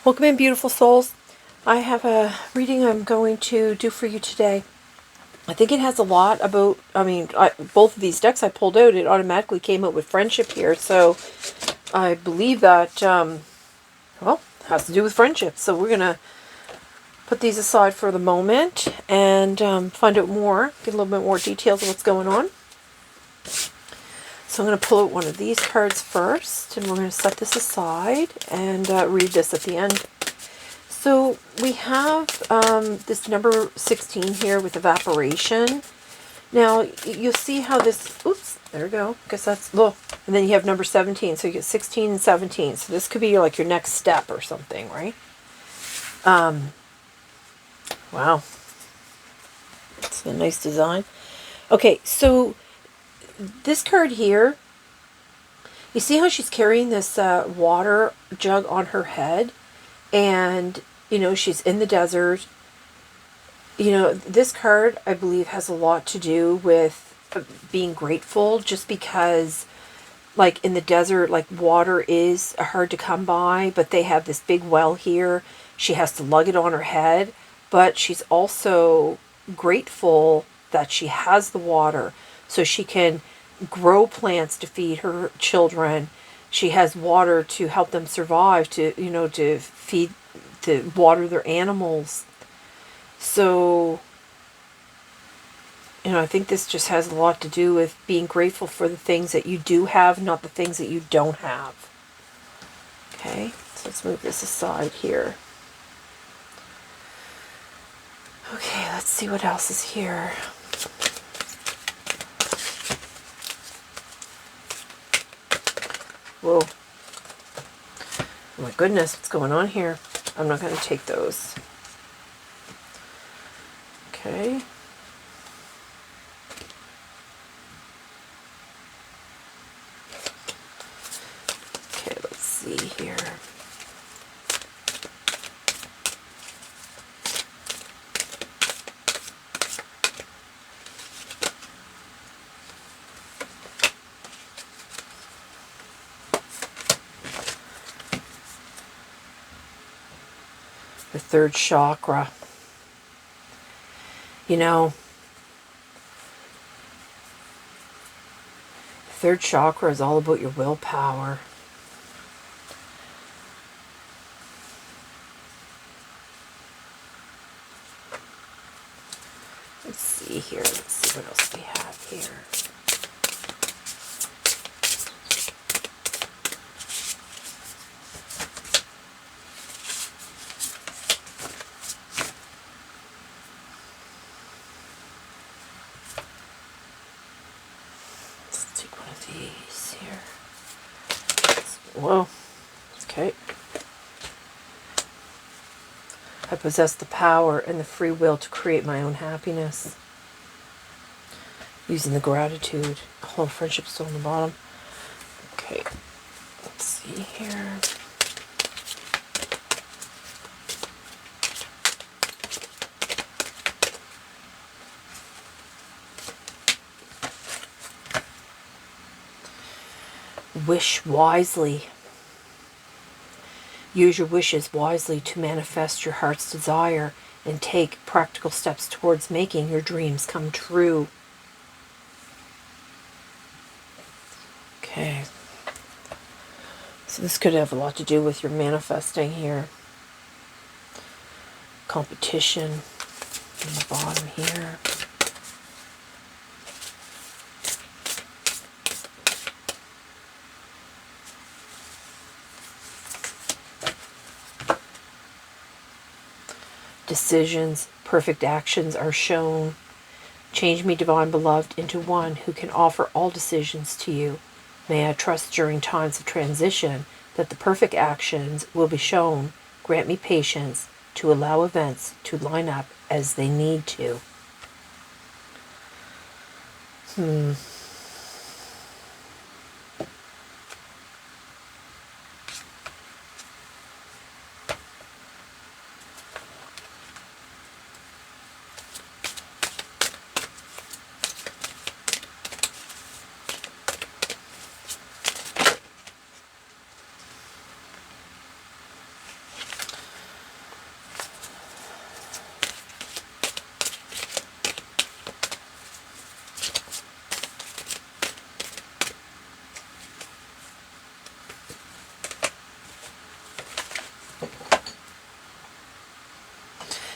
Welcome in, beautiful souls. I have a reading I'm going to do for you today. I think it has a lot about, both of these decks I pulled out, it automatically came out with friendship here. So I believe that, well, it has to do with friendship. So we're going to put these aside for the moment and find out more, get a little bit more details of what's going on. So I'm going to pull out one of these cards first, and we're going to set this aside and read this at the end. So we have this number 16 here with evaporation. Now, you'll see how this, oops, there we go. Guess that's, look. And then you have number 17. So you get 16 and 17. So this could be like your next step or something, right? Wow. It's a nice design. Okay, so this card here, you see how she's carrying this water jug on her head? And, you know, she's in the desert. You know, this card, I believe, has a lot to do with being grateful, just because, like, in the desert, like, water is hard to come by, but they have this big well here. She has to lug it on her head, but she's also grateful that she has the water so she can grow plants to feed her children. She has water to help them survive, to, you know, to feed, to water their animals. So, you know, I think this just has a lot to do with being grateful for the things that you do have, not the things that you don't have. Okay, so let's move this aside here. Okay, let's see what else is here. Whoa. Oh my goodness, what's going on here? I'm not going to take those. Okay. Okay, let's see here. The third chakra. You know, the third chakra is all about your willpower. Let's see here. Let's see what else we have here. These here. Whoa. Okay. I possess the power and the free will to create my own happiness. Using the gratitude. Hold friendship still on the bottom. Okay. Let's see here. Wish wisely. Use your wishes wisely to manifest your heart's desire and take practical steps towards making your dreams come true. Okay. So this could have a lot to do with your manifesting here. Competition on the bottom here. Decisions, perfect actions are shown. Change me, divine beloved, into one who can offer all decisions to you. May I trust during times of transition that the perfect actions will be shown. Grant me patience to allow events to line up as they need to.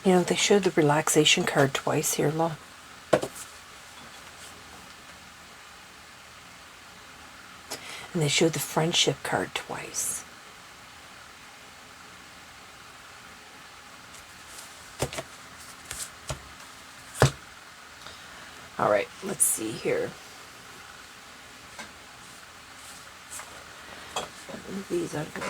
You know, they showed the relaxation card twice here, look. And they showed the friendship card twice. All right, let's see here. Move these out of the way.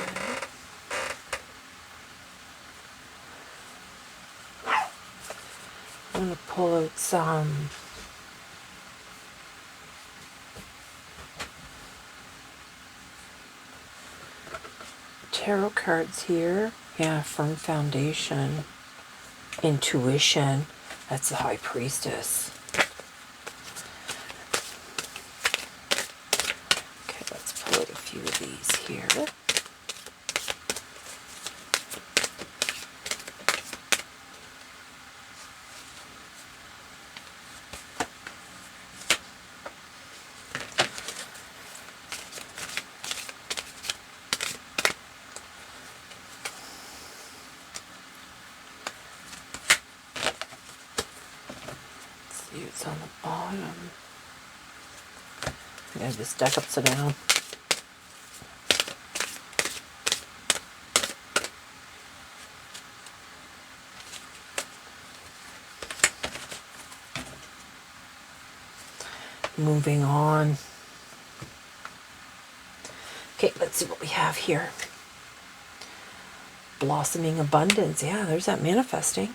I'm going to pull out some tarot cards here. Yeah, firm foundation, intuition. That's the High Priestess. Okay, let's pull out a few of these here. It's on the bottom. I have this deck upside down. Moving on. Okay, let's see what we have here. Blossoming abundance. Yeah, there's that manifesting.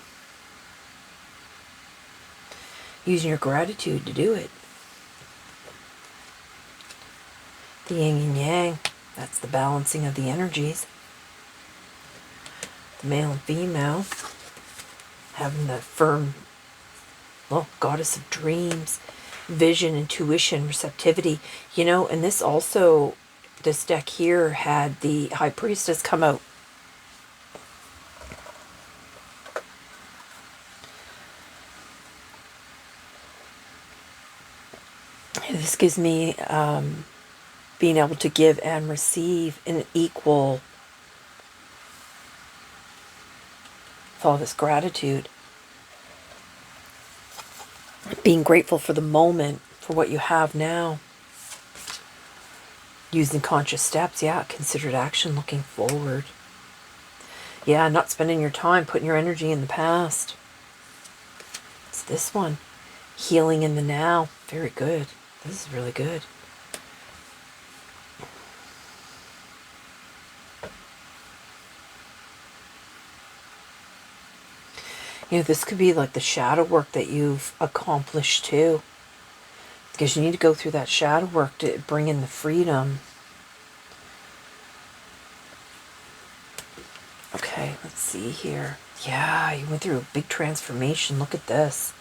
Using your gratitude to do it. The yin and yang. That's the balancing of the energies. The male and female. Having the firm, well, goddess of dreams. Vision, intuition, receptivity. You know, and this also, this deck here had the High Priestess come out. This gives me being able to give and receive in an equal, with all this gratitude. Being grateful for the moment, for what you have now. Using conscious steps, yeah, considered action, looking forward. Yeah, not spending your time putting your energy in the past. It's this one. Healing in the now. Very good. This is really good. You know, this could be like the shadow work that you've accomplished too. Because you need to go through that shadow work to bring in the freedom. Okay, let's see here. Yeah, you went through a big transformation. Look at this.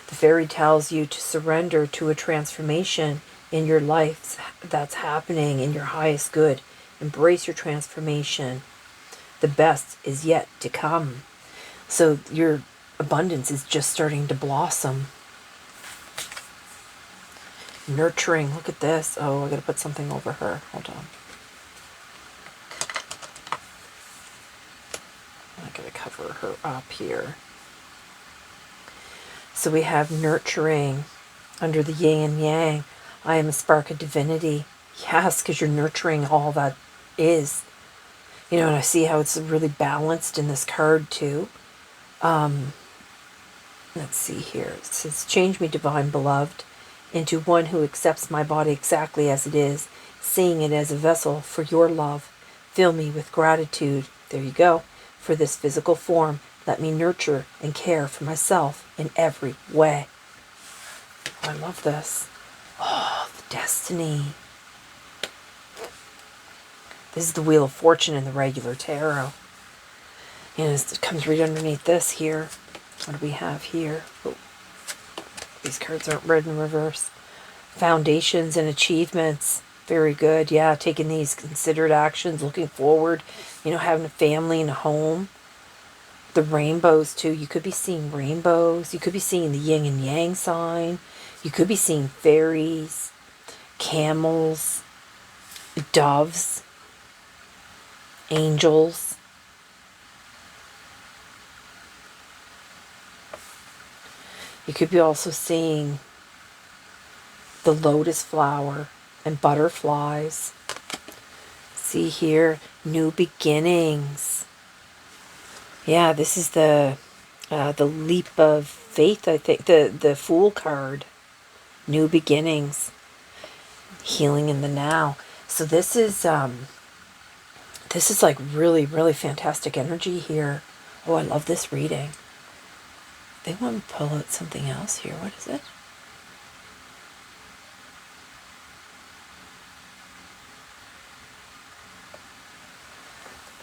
The fairy tells you to surrender to a transformation in your life that's happening in your highest good. Embrace your transformation. The best is yet to come. So your abundance is just starting to blossom. Nurturing. Look at this. Oh, I got to put something over her. Hold on. I got to cover her up here. So we have nurturing under the yin and yang. I am a spark of divinity. Yes, because you're nurturing all that is. You know, and I see how it's really balanced in this card too. Let's see here. It says, change me, divine beloved, into one who accepts my body exactly as it is, seeing it as a vessel for your love. Fill me with gratitude. There you go. For this physical form, let me nurture and care for myself in every way. Oh, I love this. Oh, the destiny. This is the Wheel of Fortune in the regular tarot. And it comes right underneath this here. What do we have here? Oh, these cards aren't read in reverse. Foundations and achievements. Very good. Yeah, taking these considered actions, looking forward. You know, having a family and a home. The rainbows too. You could be seeing rainbows. You could be seeing the yin and yang sign. You could be seeing fairies, camels, doves, angels. You could be also seeing the lotus flower and butterflies. See here, new beginnings. Yeah, this is the leap of faith, I think. The Fool card. New beginnings. Healing in the now. So this is like really, really fantastic energy here. Oh, I love this reading. They want me to pull out something else here. What is it?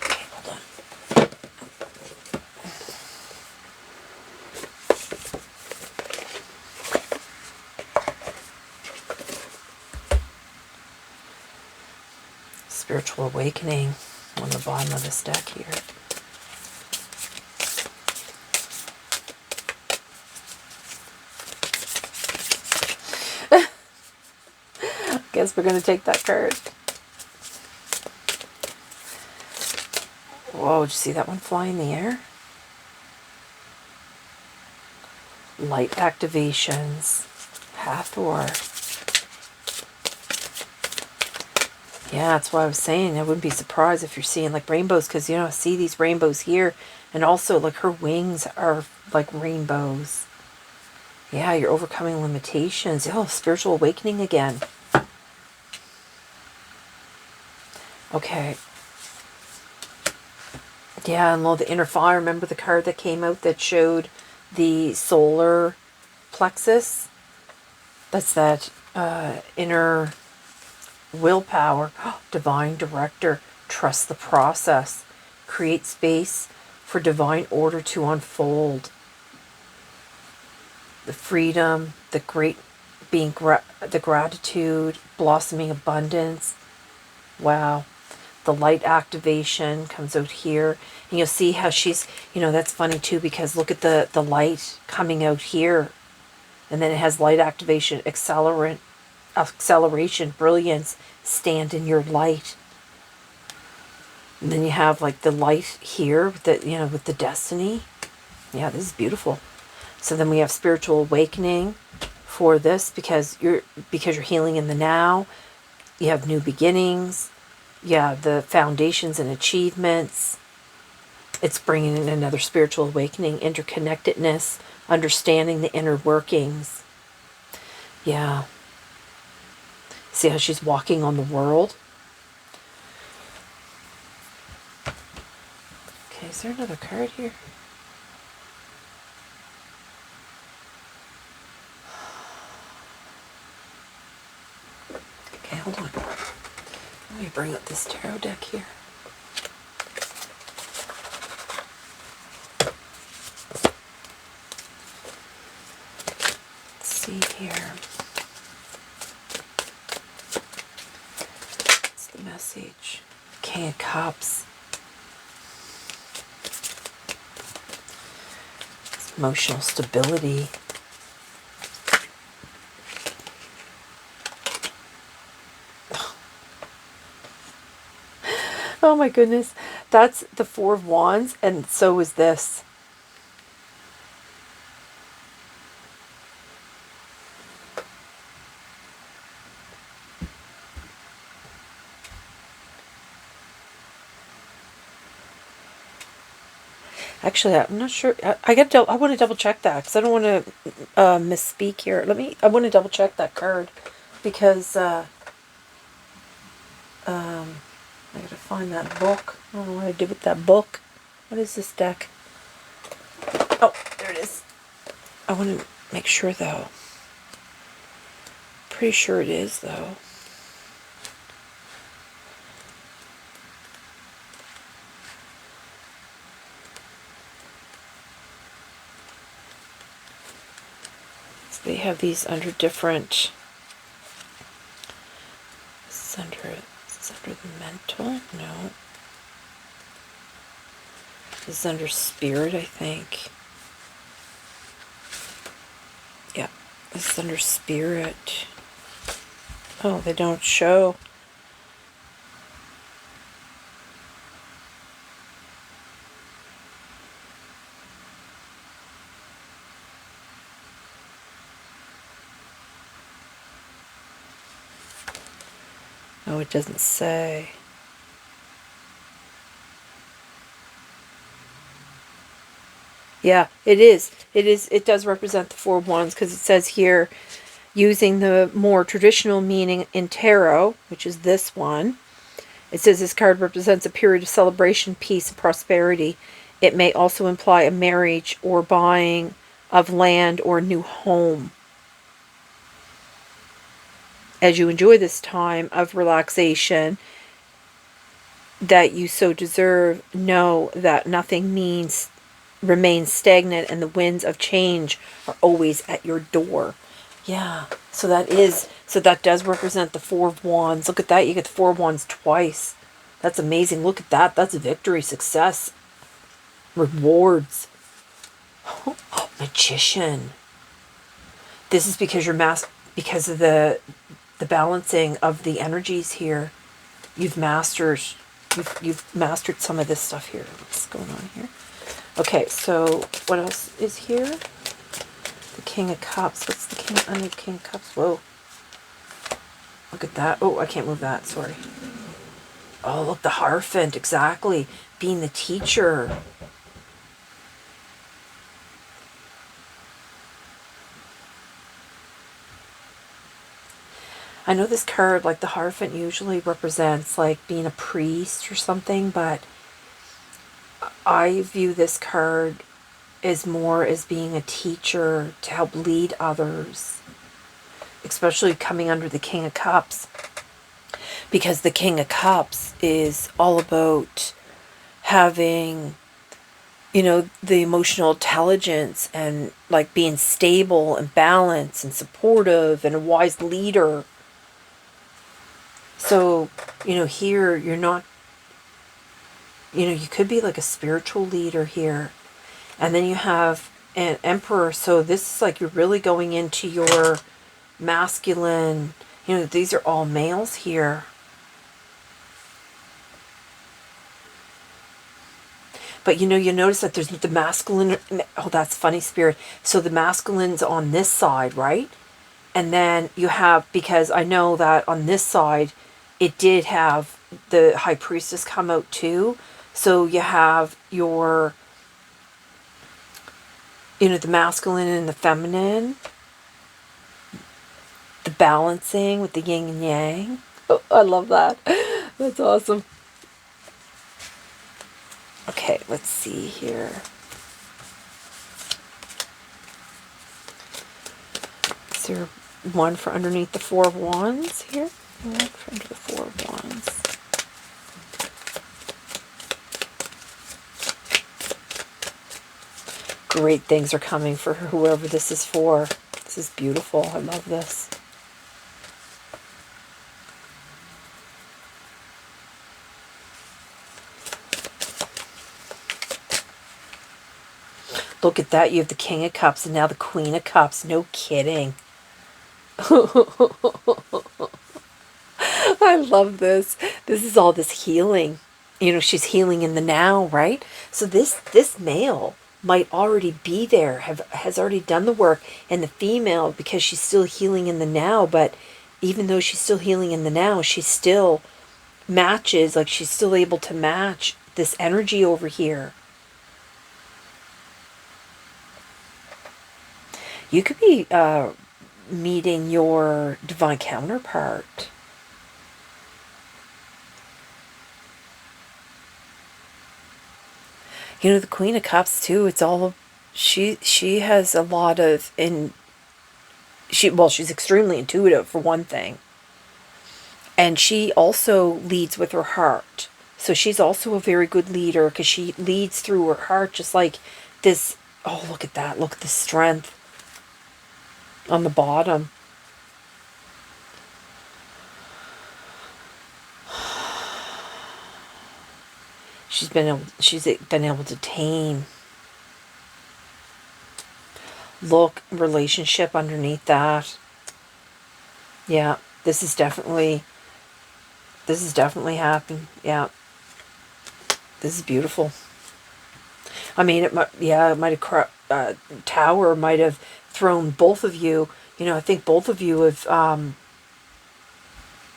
Okay, hold on. Spiritual awakening on the bottom of this deck here. Guess we're going to take that card. Whoa, did you see that one fly in the air? Light activations. Hathor. Yeah, that's what I was saying. I wouldn't be surprised if you're seeing like rainbows, because, you know, I see these rainbows here. And also, like, her wings are like rainbows. Yeah, you're overcoming limitations. Oh, spiritual awakening again. Okay. Yeah, and lo, the inner fire. Remember the card that came out that showed the solar plexus? That's that inner willpower. Divine director. Trust the process. Create space for divine order to unfold. The freedom, the great being, the gratitude, blossoming abundance. Wow. The light activation comes out here. And you'll see how she's, you know, that's funny too, because look at the light coming out here. And then it has light activation, acceleration, brilliance, stand in your light. And then you have like the light here, that, you know, with the destiny. Yeah, this is beautiful. So then we have spiritual awakening for this, because you're healing in the now. You have new beginnings. Yeah, the foundations and achievements. It's bringing in another spiritual awakening, interconnectedness, understanding the inner workings. Yeah. See how she's walking on the world? Okay, is there another card here? Okay, hold on. Let me bring up this tarot deck here. Let's see here. What's the message? King of Cups. It's emotional stability. Oh my goodness. That's the Four of Wands, and so is this. Actually, I'm not sure. I want to double check that, because I don't want to misspeak here. I want to double check that card, because I gotta find that book. I don't know what I did with that book. What is this deck? Oh, there it is. I want to make sure, though. Pretty sure it is, though. So they have these under different... Is this under the mental? No. This is under spirit, I think. Yeah, this is under spirit. Oh, they don't show. Oh, it doesn't say. Yeah, it is. It is. It does represent the Four of Wands because it says here, using the more traditional meaning in tarot, which is this one, it says this card represents a period of celebration, peace, and prosperity. It may also imply a marriage or buying of land or a new home. As you enjoy this time of relaxation that you so deserve, know that nothing remains stagnant and the winds of change are always at your door. Yeah, so that does represent the Four of Wands. Look at that, you get the Four of Wands twice. That's amazing. Look at that. That's victory, success, rewards. Magician. This is because because of the balancing of the energies here. You've mastered some of this stuff here. What's going on here? Okay, so what else is here? The King of Cups. What's the King? I need King of Cups. Whoa. Look at that. Oh, I can't move that. Sorry. Oh, look, the Hierophant. Exactly. Being the teacher. I know this card, like the Hierophant, usually represents like being a priest or something, but I view this card as more as being a teacher to help lead others, especially coming under the King of Cups, because the King of Cups is all about having, you know, the emotional intelligence and like being stable and balanced and supportive and a wise leader. So, you know, here you're not, you know, you could be like a spiritual leader here. And then you have an Emperor. So this is like you're really going into your masculine, you know, these are all males here. But, you know, you notice that there's the masculine. Oh, that's funny, Spirit. So the masculine's on this side, right? And then you have, because I know that on this side, it did have the High Priestess come out too. So you have your, you know, the masculine and the feminine. The balancing with the yin and yang. Oh, I love that. That's awesome. Okay, let's see here. Is there one for underneath the Four of Wands here? One for under the Four of Wands. Great things are coming for whoever this is for. This is beautiful. I love this. Look at that. You have the King of Cups and now the Queen of Cups. No kidding. I love this. This is all this healing. You know, she's healing in the now, right? So this male might already be there, has already done the work, and the female, because she's still healing in the now, but even though she's still healing in the now, she still matches, like she's still able to match this energy over here. You could be meeting your divine counterpart. You know, the Queen of Cups too, it's all, she has a lot of, she's extremely intuitive for one thing. And she also leads with her heart. So she's also a very good leader because she leads through her heart, just like this. Oh, look at that. Look at the strength on the bottom. She's been able to tame. Look, relationship underneath that. Yeah, this is definitely happening. Yeah, this is beautiful. I mean, it might have Tower might have thrown both of you. You know, I think both of you have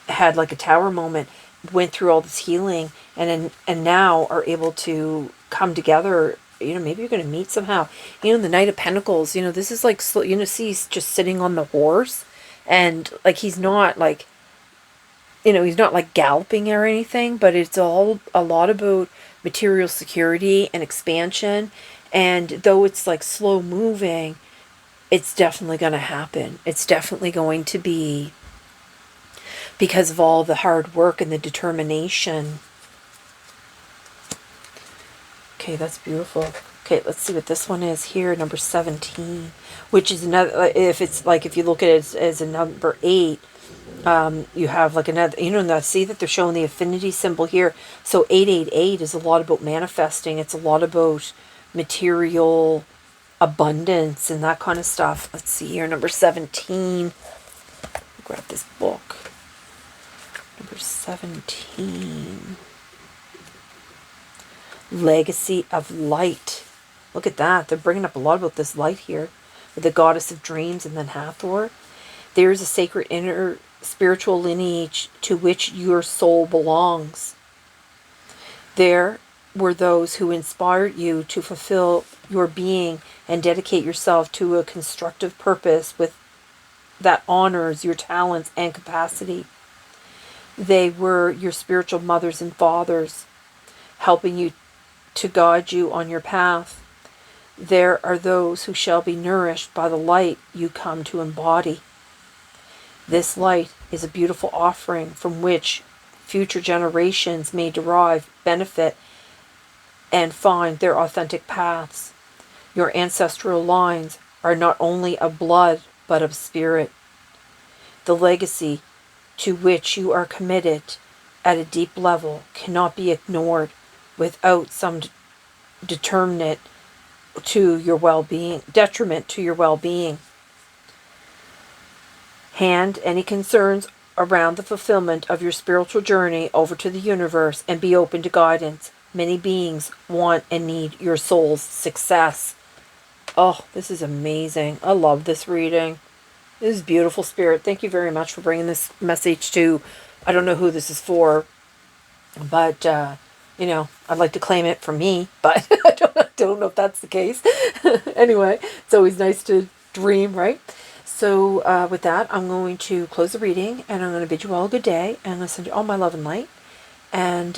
had like a tower moment, went through all this healing, and now are able to come together. Maybe you're going to meet somehow. The Knight of Pentacles, this is like, see, he's just sitting on the horse, and like he's not like, he's not like galloping or anything, but it's all a lot about material security and expansion. And though it's like slow moving, it's definitely going to happen. It's definitely going to be because of all the hard work and the determination. Okay, that's beautiful. Okay, let's see what this one is here, number 17, which is another, if you look at it as a number 8, you have like another, now see that they're showing the affinity symbol here. So 888 is a lot about manifesting. It's a lot about material abundance and that kind of stuff. Let's see here, number 17. Grab this book. Number 17. Legacy of light. Look at that. They're bringing up a lot about this light here. With the goddess of dreams and then Hathor. There is a sacred inner spiritual lineage to which your soul belongs. There were those who inspired you to fulfill your being and dedicate yourself to a constructive purpose that honors your talents and capacity. They were your spiritual mothers and fathers, helping you to guide you on your path. There are those who shall be nourished by the light you come to embody. This light is a beautiful offering from which future generations may derive benefit and find their authentic paths. Your ancestral lines are not only of blood, but of spirit. The legacy to which you are committed at a deep level cannot be ignored without some detriment to your well-being. Hand any concerns around the fulfillment of your spiritual journey over to the universe and be open to guidance. Many beings want and need your soul's success. Oh, this is amazing. I love this reading. This is beautiful, Spirit. Thank you very much for bringing this message to, I don't know who this is for, but, I'd like to claim it for me, but I don't know if that's the case. Anyway, it's always nice to dream, right? So with that, I'm going to close the reading, and I'm going to bid you all a good day, and I'm going to send you all my love and light. And,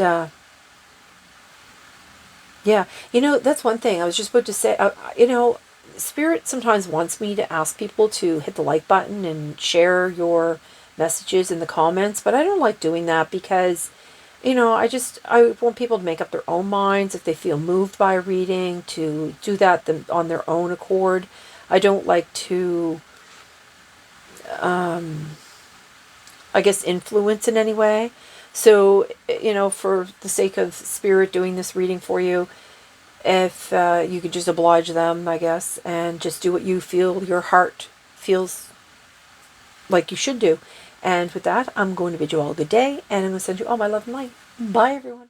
yeah, that's one thing I was just about to say. Spirit sometimes wants me to ask people to hit the like button and share your messages in the comments, but I don't like doing that because, I want people to make up their own minds if they feel moved by a reading, to do that on their own accord. I don't like to, influence in any way. So, for the sake of Spirit doing this reading for you, if you could just oblige them, I guess, and just do what you feel your heart feels like you should do. And with that, I'm going to bid you all a good day, and I'm going to send you all my love and light. Bye, everyone.